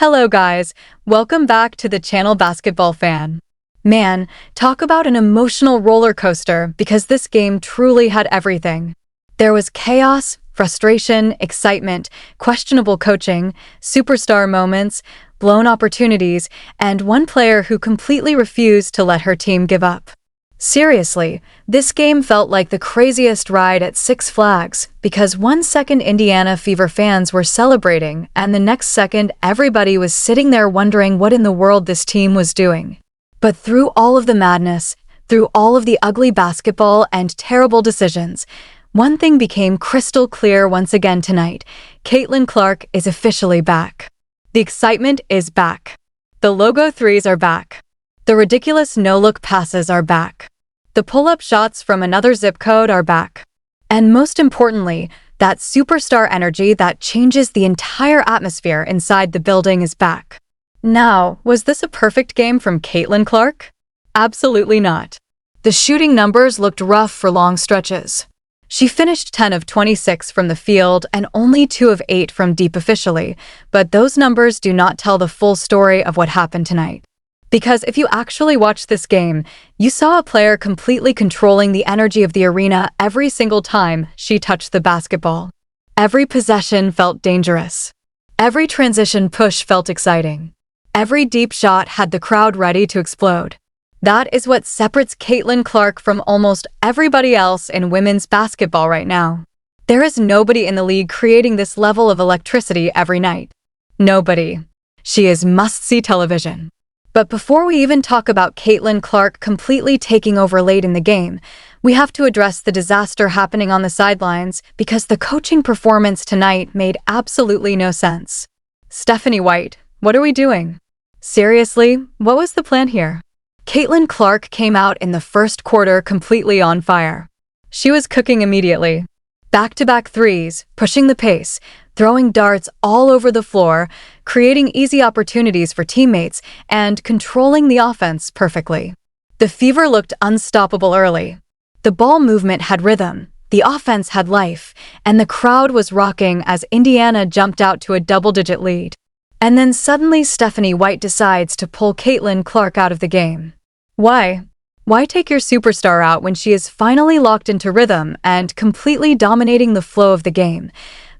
Hello guys, welcome back to the channel Basketball Fan. Man, talk about an emotional roller coaster because this game truly had everything. There was chaos, frustration, excitement, questionable coaching, superstar moments, blown opportunities, and one player who completely refused to let her team give up. Seriously, this game felt like the craziest ride at Six Flags because 1 second Indiana Fever fans were celebrating and the next second everybody was sitting there wondering what in the world this team was doing. But through all of the madness, through all of the ugly basketball and terrible decisions, one thing became crystal clear once again tonight. Caitlin Clark is officially back. The excitement is back. The logo threes are back. The ridiculous no-look passes are back. The pull-up shots from another zip code are back. And most importantly, that superstar energy that changes the entire atmosphere inside the building is back. Now, was this a perfect game from Caitlin Clark? Absolutely not. The shooting numbers looked rough for long stretches. She finished 10 of 26 from the field and only 2 of 8 from deep officially, but those numbers do not tell the full story of what happened tonight. Because if you actually watched this game, you saw a player completely controlling the energy of the arena every single time she touched the basketball. Every possession felt dangerous. Every transition push felt exciting. Every deep shot had the crowd ready to explode. That is what separates Caitlin Clark from almost everybody else in women's basketball right now. There is nobody in the league creating this level of electricity every night. Nobody. She is must-see television. But before we even talk about Caitlin Clark completely taking over late in the game, we have to address the disaster happening on the sidelines because the coaching performance tonight made absolutely no sense. Stephanie White, what are we doing? Seriously, what was the plan here? Caitlin Clark came out in the first quarter completely on fire. She was cooking immediately. Back-to-back threes, pushing the pace, throwing darts all over the floor, creating easy opportunities for teammates, and controlling the offense perfectly. The Fever looked unstoppable early. The ball movement had rhythm, the offense had life, and the crowd was rocking as Indiana jumped out to a double-digit lead. And then suddenly Stephanie White decides to pull Caitlin Clark out of the game. Why? Why take your superstar out when she is finally locked into rhythm and completely dominating the flow of the game?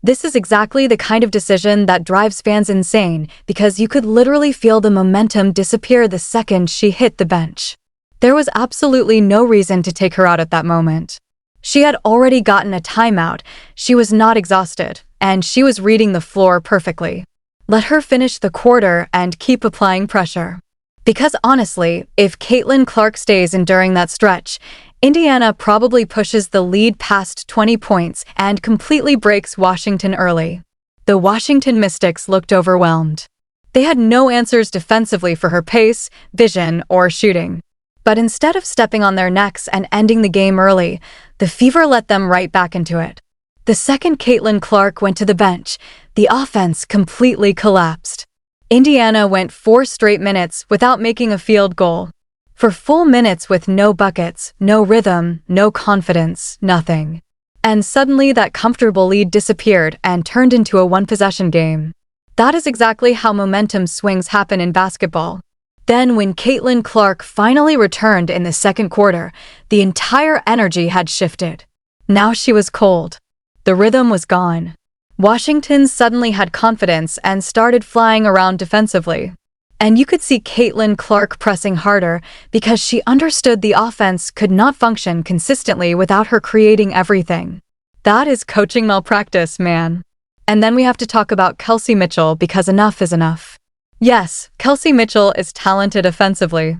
This is exactly the kind of decision that drives fans insane because you could literally feel the momentum disappear the second she hit the bench. There was absolutely no reason to take her out at that moment. She had already gotten a timeout, she was not exhausted, and she was reading the floor perfectly. Let her finish the quarter and keep applying pressure. Because honestly, if Caitlin Clark stays in during that stretch, Indiana probably pushes the lead past 20 points and completely breaks Washington early. The Washington Mystics looked overwhelmed. They had no answers defensively for her pace, vision, or shooting. But instead of stepping on their necks and ending the game early, the Fever let them right back into it. The second Caitlin Clark went to the bench, the offense completely collapsed. Indiana went 4 straight minutes without making a field goal. For full minutes with no buckets, no rhythm, no confidence, nothing. And suddenly that comfortable lead disappeared and turned into a one-possession game. That is exactly how momentum swings happen in basketball. Then when Caitlin Clark finally returned in the second quarter, the entire energy had shifted. Now she was cold. The rhythm was gone. Washington suddenly had confidence and started flying around defensively. And you could see Caitlin Clark pressing harder because she understood the offense could not function consistently without her creating everything. That is coaching malpractice, man. And then we have to talk about Kelsey Mitchell because enough is enough. Yes, Kelsey Mitchell is talented offensively.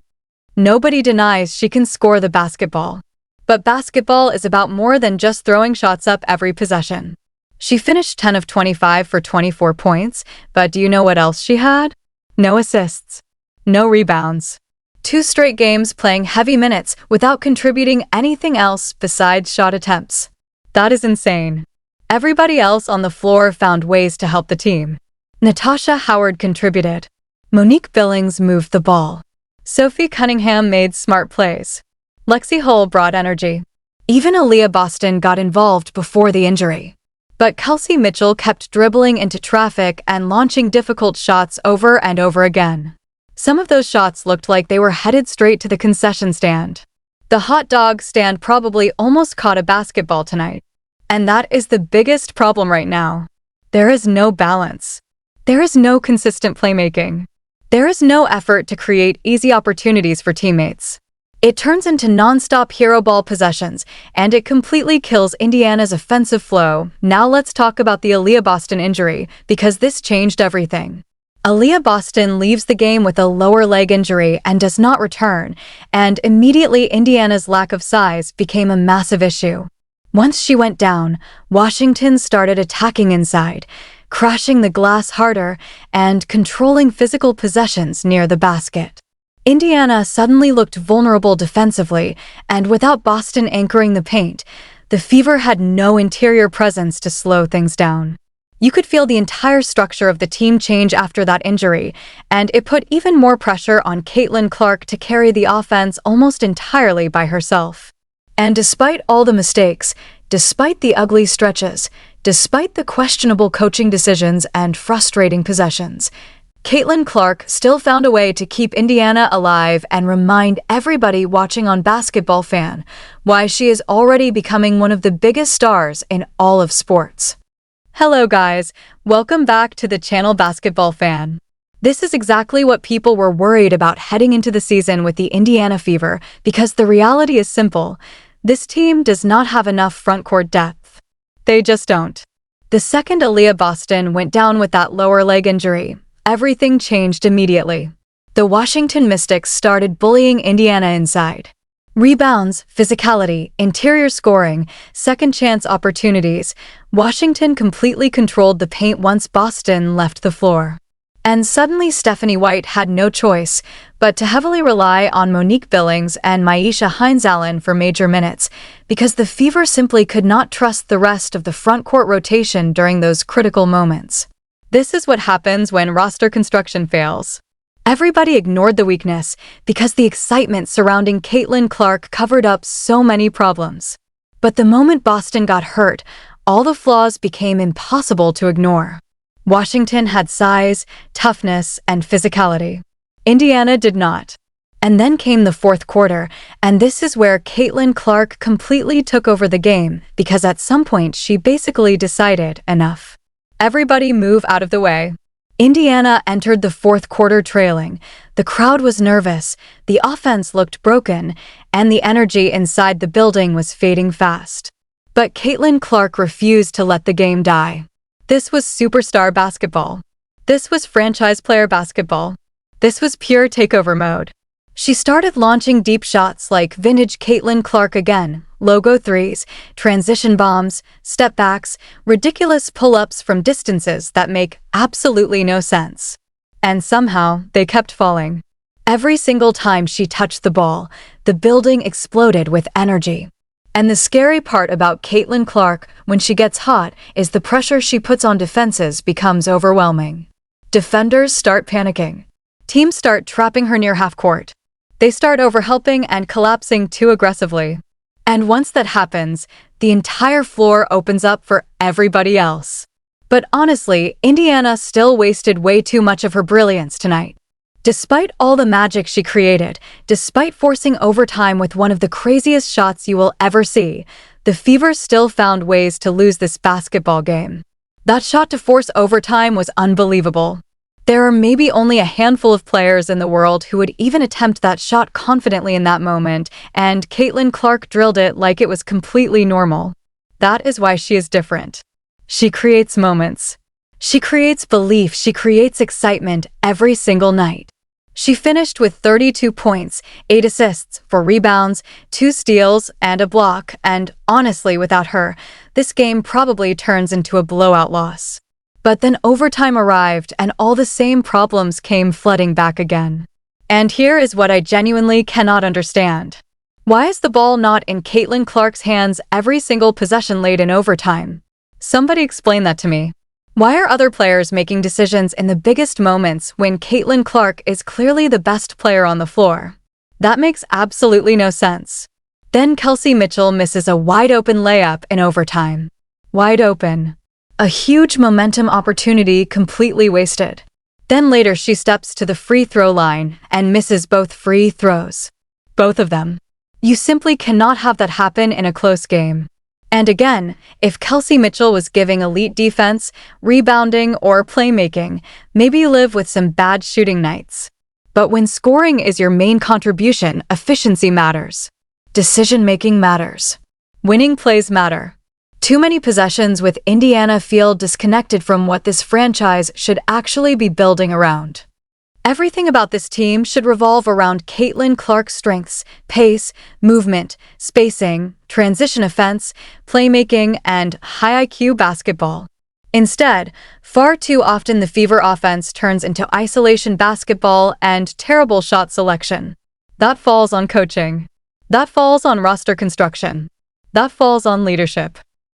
Nobody denies she can score the basketball. But basketball is about more than just throwing shots up every possession. She finished 10 of 25 for 24 points, but do you know what else she had? No assists. No rebounds. 2 straight games playing heavy minutes without contributing anything else besides shot attempts. That is insane. Everybody else on the floor found ways to help the team. Natasha Howard contributed. Monique Billings moved the ball. Sophie Cunningham made smart plays. Lexi Hull brought energy. Even Aliyah Boston got involved before the injury. But Kelsey Mitchell kept dribbling into traffic and launching difficult shots over and over again. Some of those shots looked like they were headed straight to the concession stand. The hot dog stand probably almost caught a basketball tonight. And that is the biggest problem right now. There is no balance. There is no consistent playmaking. There is no effort to create easy opportunities for teammates. It turns into non-stop hero ball possessions, and it completely kills Indiana's offensive flow. Now let's talk about the Aliyah Boston injury, because this changed everything. Aliyah Boston leaves the game with a lower leg injury and does not return, and immediately Indiana's lack of size became a massive issue. Once she went down, Washington started attacking inside, crashing the glass harder and controlling physical possessions near the basket. Indiana suddenly looked vulnerable defensively, and without Boston anchoring the paint, the Fever had no interior presence to slow things down. You could feel the entire structure of the team change after that injury, and it put even more pressure on Caitlin Clark to carry the offense almost entirely by herself. And despite all the mistakes, despite the ugly stretches, despite the questionable coaching decisions and frustrating possessions, Caitlin Clark still found a way to keep Indiana alive and remind everybody watching on Basketball Fan why she is already becoming one of the biggest stars in all of sports. Hello guys, welcome back to the channel Basketball Fan. This is exactly what people were worried about heading into the season with the Indiana Fever, because the reality is simple. This team does not have enough frontcourt depth. They just don't. The second Aliyah Boston went down with that lower leg injury, everything changed immediately. The Washington Mystics started bullying Indiana inside. Rebounds, physicality, interior scoring, second-chance opportunities. Washington completely controlled the paint once Boston left the floor. And suddenly Stephanie White had no choice but to heavily rely on Monique Billings and Myisha Hines-Allen for major minutes, because the Fever simply could not trust the rest of the frontcourt rotation during those critical moments. This is what happens when roster construction fails. Everybody ignored the weakness because the excitement surrounding Caitlin Clark covered up so many problems. But the moment Boston got hurt, all the flaws became impossible to ignore. Washington had size, toughness, and physicality. Indiana did not. And then came the fourth quarter, and this is where Caitlin Clark completely took over the game, because at some point she basically decided enough. Everybody move out of the way. Indiana entered the fourth quarter trailing. The crowd was nervous, the offense looked broken, and the energy inside the building was fading fast. But Caitlin Clark refused to let the game die. This was superstar basketball. This was franchise player basketball. This was pure takeover mode. She started launching deep shots like vintage Caitlin Clark again, logo threes, transition bombs, step backs, ridiculous pull-ups from distances that make absolutely no sense. And somehow, they kept falling. Every single time she touched the ball, the building exploded with energy. And the scary part about Caitlin Clark when she gets hot is the pressure she puts on defenses becomes overwhelming. Defenders start panicking. Teams start trapping her near half court. They start overhelping and collapsing too aggressively. And once that happens, the entire floor opens up for everybody else. But honestly, Indiana still wasted way too much of her brilliance tonight. Despite all the magic she created, despite forcing overtime with one of the craziest shots you will ever see, the Fever still found ways to lose this basketball game. That shot to force overtime was unbelievable. There are maybe only a handful of players in the world who would even attempt that shot confidently in that moment, and Caitlin Clark drilled it like it was completely normal. That is why she is different. She creates moments. She creates belief. She creates excitement every single night. She finished with 32 points, 8 assists, 4 rebounds, 2 steals, and a block, and honestly, without her, this game probably turns into a blowout loss. But then overtime arrived and all the same problems came flooding back again. And here is what I genuinely cannot understand. Why is the ball not in Caitlin Clark's hands every single possession late in overtime? Somebody explain that to me. Why are other players making decisions in the biggest moments when Caitlin Clark is clearly the best player on the floor? That makes absolutely no sense. Then Kelsey Mitchell misses a wide-open layup in overtime. Wide open. A huge momentum opportunity completely wasted. Then later she steps to the free throw line and misses both free throws. Both of them. You simply cannot have that happen in a close game. And again, if Kelsey Mitchell was giving elite defense, rebounding, or playmaking, maybe you live with some bad shooting nights. But when scoring is your main contribution, efficiency matters. Decision-making matters. Winning plays matter. Too many possessions with Indiana feel disconnected from what this franchise should actually be building around. Everything about this team should revolve around Caitlin Clark's strengths: pace, movement, spacing, transition offense, playmaking, and high IQ basketball. Instead, far too often the Fever offense turns into isolation basketball and terrible shot selection. That falls on coaching. That falls on roster construction. That falls on leadership.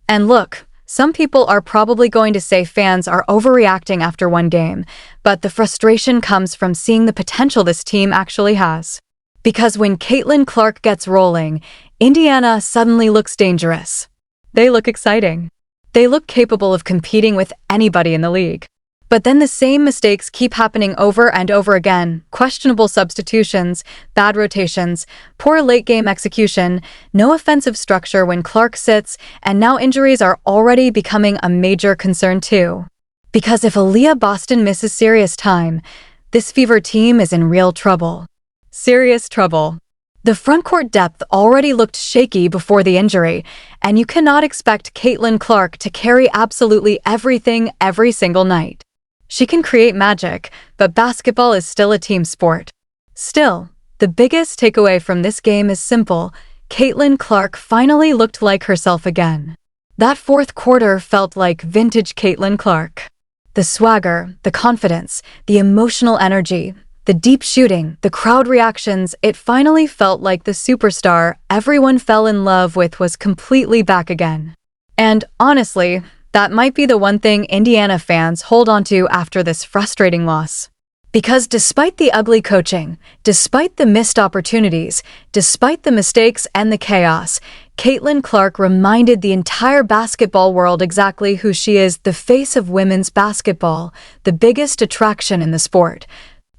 And look, some people are probably going to say fans are overreacting after one game, but the frustration comes from seeing the potential this team actually has. Because when Caitlin Clark gets rolling, Indiana suddenly looks dangerous. They look exciting. They look capable of competing with anybody in the league. But then the same mistakes keep happening over and over again: questionable substitutions, bad rotations, poor late-game execution, no offensive structure when Clark sits, and now injuries are already becoming a major concern too. Because if Aliyah Boston misses serious time, this Fever team is in real trouble. Serious trouble. The frontcourt depth already looked shaky before the injury, and you cannot expect Caitlin Clark to carry absolutely everything every single night. She can create magic, but basketball is still a team sport. Still, the biggest takeaway from this game is simple: Caitlin Clark finally looked like herself again. That fourth quarter felt like vintage Caitlin Clark. The swagger, the confidence, the emotional energy, the deep shooting, the crowd reactions, it finally felt like the superstar everyone fell in love with was completely back again. And honestly, that might be the one thing Indiana fans hold on to after this frustrating loss. Because despite the ugly coaching, despite the missed opportunities, despite the mistakes and the chaos, Caitlin Clark reminded the entire basketball world exactly who she is: the face of women's basketball, the biggest attraction in the sport,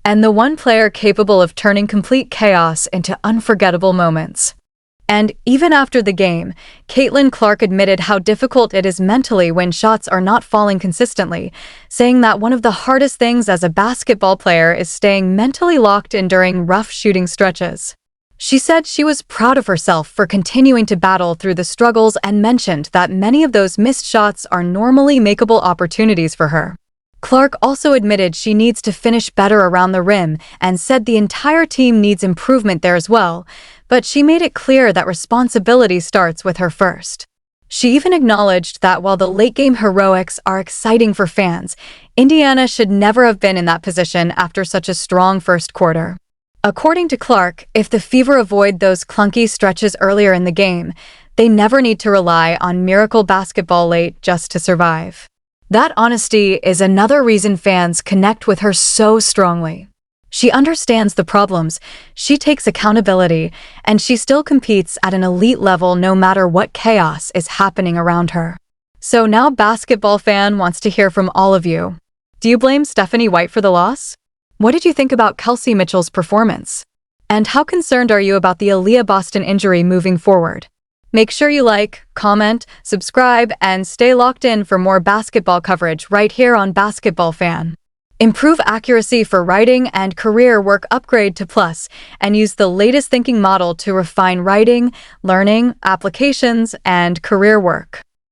and the one player capable of turning complete chaos into unforgettable moments. And even after the game, Caitlin Clark admitted how difficult it is mentally when shots are not falling consistently, saying that one of the hardest things as a basketball player is staying mentally locked in during rough shooting stretches. She said she was proud of herself for continuing to battle through the struggles and mentioned that many of those missed shots are normally makeable opportunities for her. Clark also admitted she needs to finish better around the rim and said the entire team needs improvement there as well, but she made it clear that responsibility starts with her first. She even acknowledged that while the late-game heroics are exciting for fans, Indiana should never have been in that position after such a strong first quarter. According to Clark, if the Fever avoid those clunky stretches earlier in the game, they never need to rely on miracle basketball late just to survive. That honesty is another reason fans connect with her so strongly. She understands the problems, she takes accountability, and she still competes at an elite level no matter what chaos is happening around her. So now basketball fan wants to hear from all of you. Do you blame Stephanie White for the loss? What did you think about Kelsey Mitchell's performance? And how concerned are you about the Aliyah Boston injury moving forward? Make sure you like, comment, subscribe, and stay locked in for more basketball coverage right here on Basketball Fan. Improve accuracy for writing and career work. Upgrade to Plus and use the latest thinking model to refine writing, learning, applications, and career work.